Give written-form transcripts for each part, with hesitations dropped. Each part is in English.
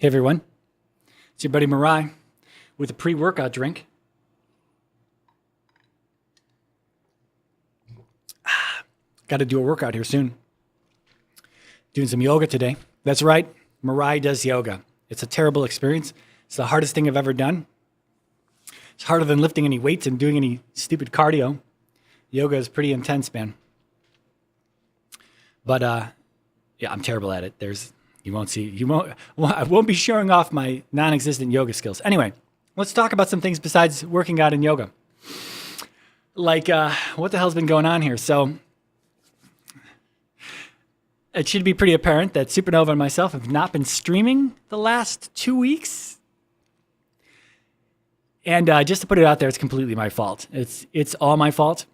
Hey everyone, it's your buddy Mirai with a pre-workout drink. Got to do a workout here soon. Doing some yoga today. That's right, Mirai does yoga. It's a terrible experience. It's the hardest thing I've ever done. It's harder than lifting any weights and doing any stupid cardio. Yoga is pretty intense, man. But yeah, I'm terrible at it. I won't be showing off my non-existent yoga skills. Anyway, let's talk about some things besides working out and yoga. Like, what the hell's been going on here? So, it should be pretty apparent that Supernova and myself have not been streaming the last 2 weeks. And just to put it out there, it's completely my fault. It's all my fault.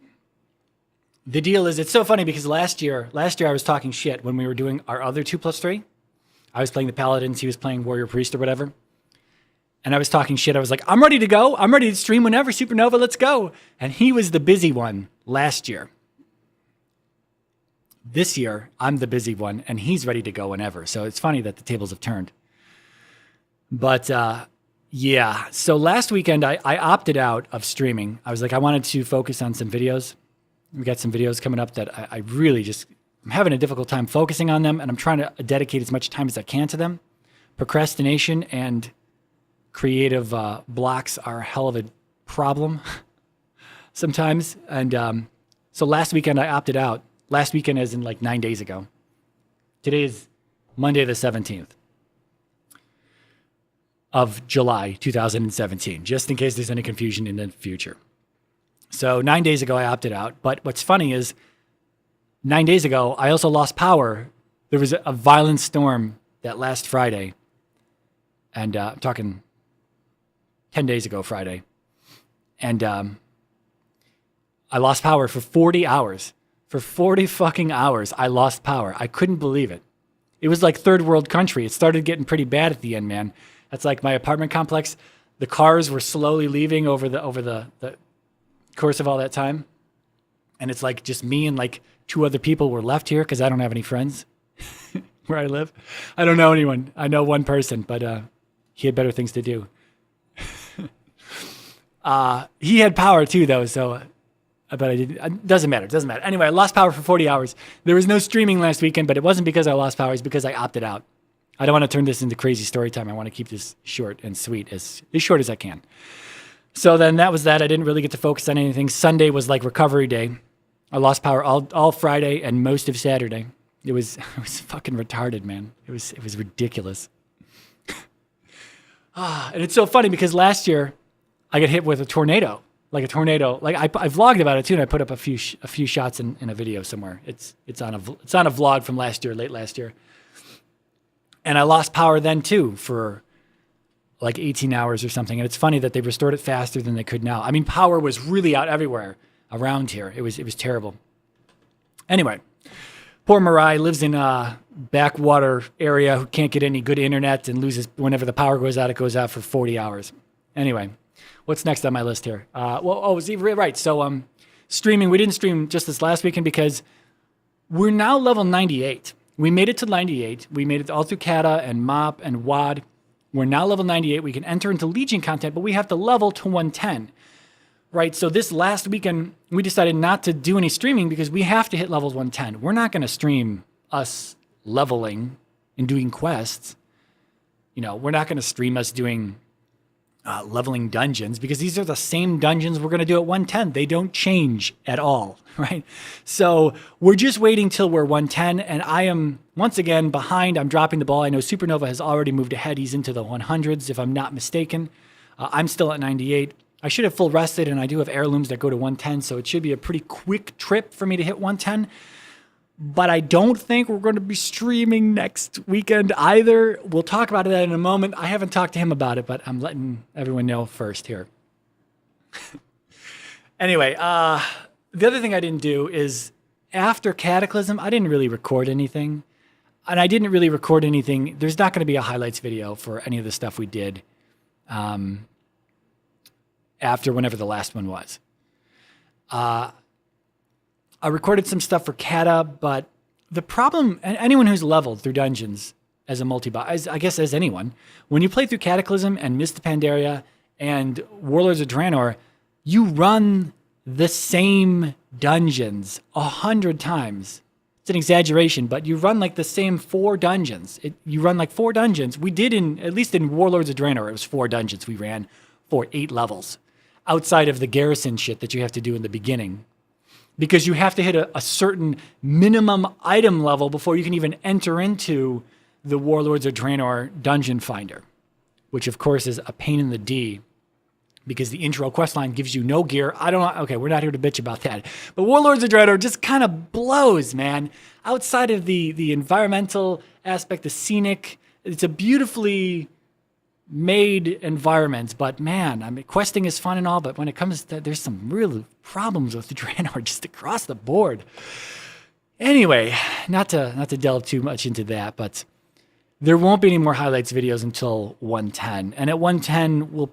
The deal is, it's so funny because last year I was talking shit when we were doing our other 2+3. I was playing the Paladins, he was playing Warrior Priest or whatever. And I was talking shit. I was like, I'm ready to go. I'm ready to stream whenever, Supernova, let's go. And he was the busy one last year. This year, I'm the busy one, and he's ready to go whenever. So it's funny that the tables have turned. But yeah, so last weekend, I opted out of streaming. I was like, I wanted to focus on some videos. We got some videos coming up that I really I'm having a difficult time focusing on them, and I'm trying to dedicate as much time as I can to them. Procrastination and creative blocks are a hell of a problem sometimes. And so last weekend, I opted out. Last weekend as in like 9 days ago. Today is Monday the 17th of July 2017, just in case there's any confusion in the future. So 9 days ago, I opted out. But what's funny is 9 days ago, I also lost power. There was a violent storm that last Friday. And I'm talking 10 days ago Friday. And I lost power for 40 hours. For 40 fucking hours, I lost power. I couldn't believe it. It was like third world country. It started getting pretty bad at the end, man. That's like my apartment complex. The cars were slowly leaving over the course of all that time. And it's like just me and like two other people were left here because I don't have any friends where I live. I don't know anyone. I know one person, but he had better things to do. He had power too, though, so... But I didn't. It doesn't matter. Anyway, I lost power for 40 hours. There was no streaming last weekend, but it wasn't because I lost power. It's because I opted out. I don't want to turn this into crazy story time. I want to keep this short and sweet, as short as I can. So then that was that. I didn't really get to focus on anything. Sunday was like recovery day. I lost power all Friday and most of Saturday. It was fucking retarded, man. It was ridiculous. And it's so funny because last year I got hit with a tornado. Like a tornado, like I vlogged about it too, and I put up a few shots in a video somewhere. It's on a vlog from last year, late last year. And I lost power then too for like 18 hours or something. And it's funny that they restored it faster than they could now. I mean, power was really out everywhere around here. It was terrible. Anyway, poor Mirai lives in a backwater area who can't get any good internet and loses whenever the power goes out. It goes out for 40 hours. Anyway. What's next on my list here? Right. So streaming, we didn't stream just this last weekend because we're now level 98. We made it to 98. We made it all through Kata and MOP and WAD. We're now level 98. We can enter into Legion content, but we have to level to 110. Right. So this last weekend, we decided not to do any streaming because we have to hit levels 110. We're not going to stream us leveling and doing quests. You know, we're not going to stream us doing... leveling dungeons, because these are the same dungeons we're going to do at 110. They don't change at all, right? So we're just waiting till we're 110, and I am, once again, behind. I'm dropping the ball. I know Supernova has already moved ahead. He's into the 100s, if I'm not mistaken. I'm still at 98. I should have full rested, and I do have heirlooms that go to 110, so it should be a pretty quick trip for me to hit 110. But I don't think we're going to be streaming next weekend either. We'll talk about that in a moment. I haven't talked to him about it, but I'm letting everyone know first here. Anyway, the other thing I didn't do is after Cataclysm, I didn't really record anything. And I didn't really record anything. There's not going to be a highlights video for any of the stuff we did after whenever the last one was. I recorded some stuff for Kata, but the problem, and anyone who's leveled through dungeons, as a multi-box, I guess as anyone, when you play through Cataclysm and Mist of Pandaria and Warlords of Draenor, you run the same dungeons 100 times. It's an exaggeration, but you run like the same 4 dungeons. You run like 4 dungeons. We did at least in Warlords of Draenor, it was 4 dungeons we ran for 8 levels, outside of the garrison shit that you have to do in the beginning. Because you have to hit a certain minimum item level before you can even enter into the Warlords of Draenor dungeon finder, which of course is a pain in the D because the intro quest line gives you no gear. I don't know. Okay, we're not here to bitch about that. But Warlords of Draenor just kind of blows, man. Outside of the environmental aspect, the scenic, it's a beautifully made environment. But man, I mean, questing is fun and all, but when it comes to, there's some real problems with the Draenor just across the board. Anyway, not to delve too much into that, but there won't be any more highlights videos until 110. And at 110,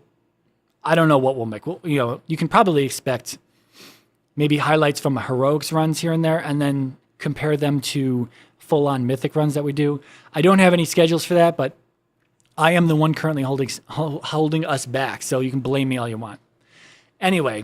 I don't know what we'll make. You can probably expect maybe highlights from heroics runs here and there, and then compare them to full-on mythic runs that we do. I don't have any schedules for that, but I am the one currently holding us back, so you can blame me all you want. Anyway,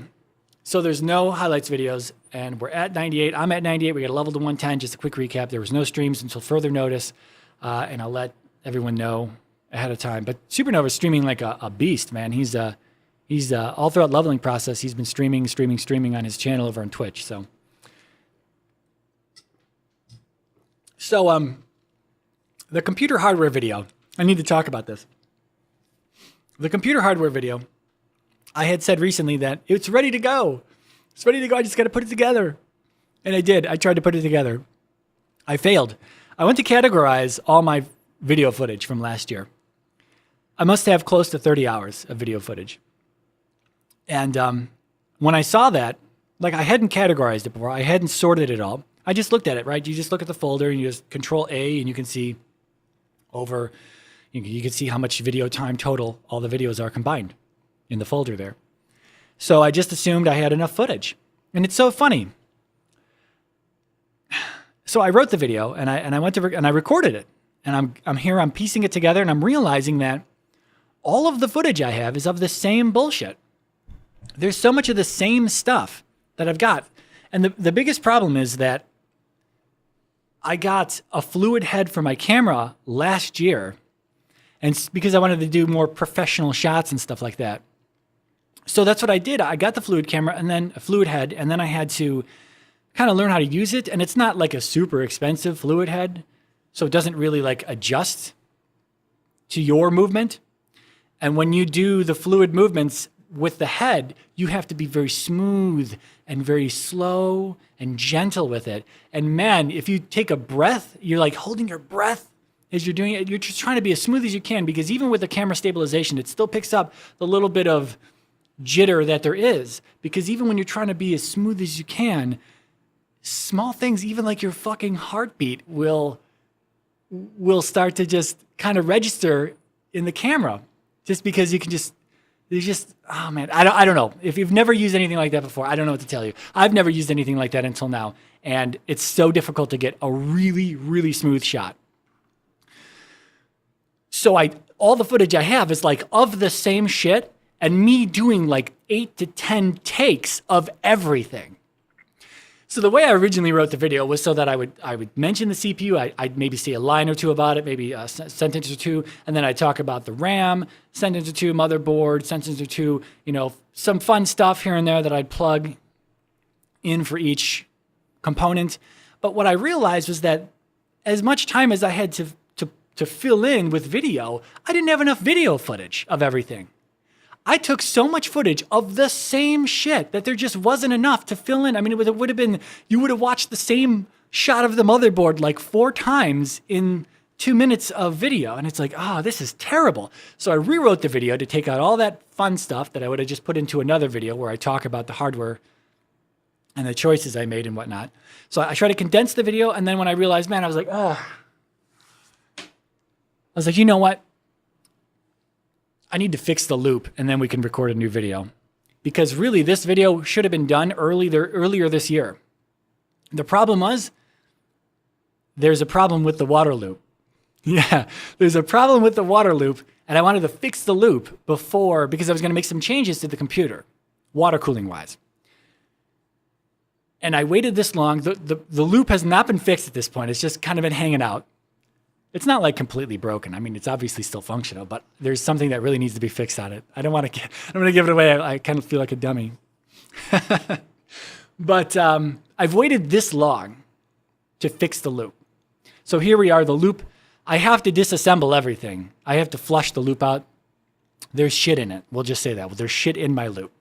so there's no highlights videos, and we're at 98. I'm at 98. We got a level to 110. Just a quick recap. There was no streams until further notice, and I'll let everyone know ahead of time. But Supernova's streaming like a beast, man. He's all throughout leveling process. He's been streaming on his channel over on Twitch. So the computer hardware video. I need to talk about this. The computer hardware video. I had said recently that it's ready to go. It's ready to go. I just got to put it together, and I did. I tried to put it together. I failed. I went to categorize all my video footage from last year. I must have close to 30 hours of video footage. And when I saw that, like I hadn't categorized it before, I hadn't sorted it all. I just looked at it, right? You just look at the folder and you just Control A and you can see you can see how much video time total all the videos are combined in the folder there. So I just assumed I had enough footage. And it's so funny. So I wrote the video and I went to and I recorded it. And I'm piecing it together and I'm realizing that all of the footage I have is of the same bullshit. There's so much of the same stuff that I've got. And the biggest problem is that I got a fluid head for my camera last year, and because I wanted to do more professional shots and stuff like that. So that's what I did. I got the fluid camera and then a fluid head, and then I had to kind of learn how to use it. And it's not like a super expensive fluid head, so it doesn't really like adjust to your movement. And when you do the fluid movements with the head, you have to be very smooth and very slow and gentle with it. And man, if you take a breath, you're like holding your breath as you're doing it. You're just trying to be as smooth as you can, because even with the camera stabilization, it still picks up the little bit of jitter that there is. Because even when you're trying to be as smooth as you can, small things, even like your fucking heartbeat will start to just kind of register in the camera, just because oh man, I don't know. If you've never used anything like that before, I don't know what to tell you. I've never used anything like that until now, and it's so difficult to get a really, really smooth shot. So all the footage I have is like of the same shit, and me doing like 8 to 10 takes of everything. So the way I originally wrote the video was so that I would mention the CPU. I'd maybe say a line or two about it, maybe a sentence or two, and then I'd talk about the RAM, sentence or two, motherboard, sentence or two, some fun stuff here and there that I'd plug in for each component. But what I realized was that as much time as I had to fill in with video, I didn't have enough video footage of everything. I took so much footage of the same shit that there just wasn't enough to fill in. I mean, it would have been, you would have watched the same shot of the motherboard like 4 times in 2 minutes of video. And it's like, this is terrible. So I rewrote the video to take out all that fun stuff that I would have just put into another video where I talk about the hardware and the choices I made and whatnot. So I tried to condense the video. And then when I realized, man, I was like, you know what? I need to fix the loop, and then we can record a new video. Because really, this video should have been done earlier this year. The problem was, there's a problem with the water loop. Yeah, there's a problem with the water loop, and I wanted to fix the loop before because I was going to make some changes to the computer, water cooling wise. And I waited this long. The loop has not been fixed at this point. It's just kind of been hanging out. It's not like completely broken. I mean, it's obviously still functional, but there's something that really needs to be fixed on it. I don't want to give it away. I kind of feel like a dummy. But I've waited this long to fix the loop. So here we are, the loop. I have to disassemble everything. I have to flush the loop out. There's shit in it. We'll just say that. There's shit in my loop.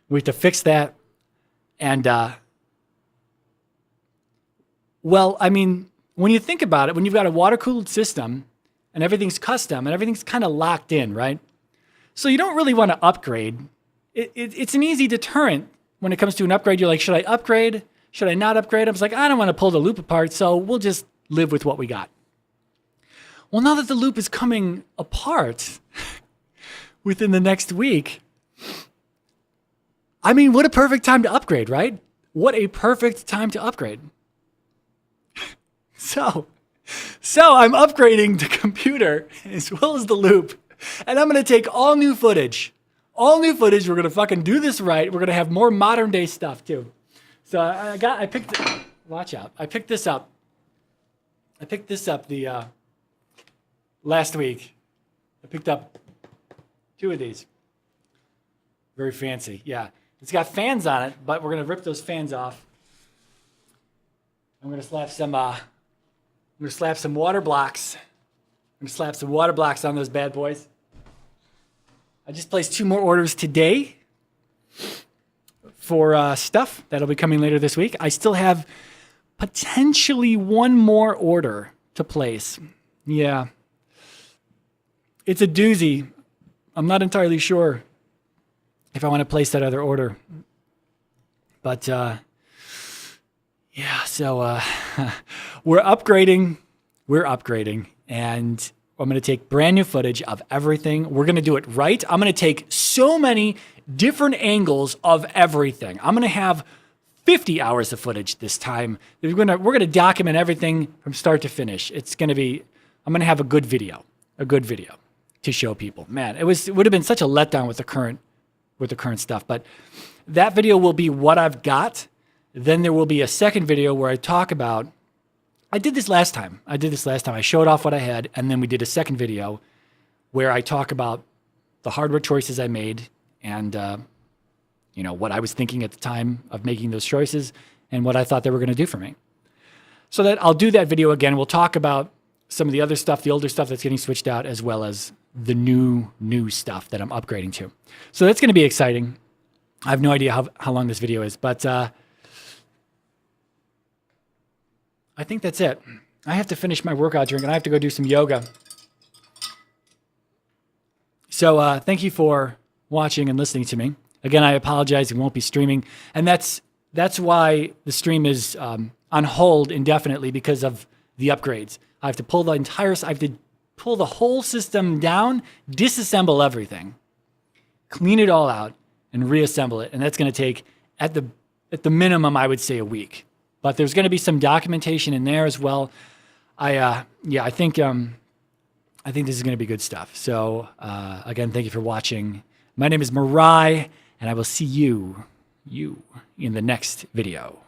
We have to fix that. And, well, I mean, when you think about it, when you've got a water-cooled system and everything's custom and everything's kind of locked in, right? So you don't really want to upgrade. It's an easy deterrent when it comes to an upgrade. You're like, should I upgrade? Should I not upgrade? I was like, I don't want to pull the loop apart, so we'll just live with what we got. Well, now that the loop is coming apart within the next week, I mean, what a perfect time to upgrade, right? What a perfect time to upgrade. So I'm upgrading the computer as well as the loop, and I'm going to take all new footage. All new footage. We're going to fucking do this right. We're going to have more modern day stuff too. So watch out. I picked this up the last week. I picked up 2 of these. Very fancy. Yeah. It's got fans on it, but we're going to rip those fans off. I'm going to slap some water blocks. I'm going to slap some water blocks on those bad boys. I just placed 2 more orders today for stuff that'll be coming later this week. I still have potentially 1 more order to place. Yeah. It's a doozy. I'm not entirely sure if I want to place that other order. But, yeah, so we're upgrading, and I'm going to take brand new footage of everything. We're going to do it right. I'm going to take so many different angles of everything. I'm going to have 50 hours of footage this time. We're going to document everything from start to finish. I'm going to have a good video to show people. Man, it would have been such a letdown with the current stuff, but that video will be what I've got. Then there will be a second video where I talk about, I did this last time. I showed off what I had, and then we did a second video where I talk about the hardware choices I made and, what I was thinking at the time of making those choices and what I thought they were going to do for me. So that I'll do that video again. We'll talk about some of the other stuff, the older stuff that's getting switched out, as well as the new stuff that I'm upgrading to. So that's going to be exciting. I have no idea how long this video is, but I think that's it. I have to finish my workout drink, and I have to go do some yoga. So thank you for watching and listening to me. Again, I apologize. It won't be streaming, and that's why the stream is on hold indefinitely, because of the upgrades. I have to pull the whole system down, disassemble everything, clean it all out, and reassemble it. And that's going to take, at the minimum, I would say a week. But there's going to be some documentation in there as well. I think this is going to be good stuff. So again, thank you for watching. My name is Mirai, and I will see you in the next video.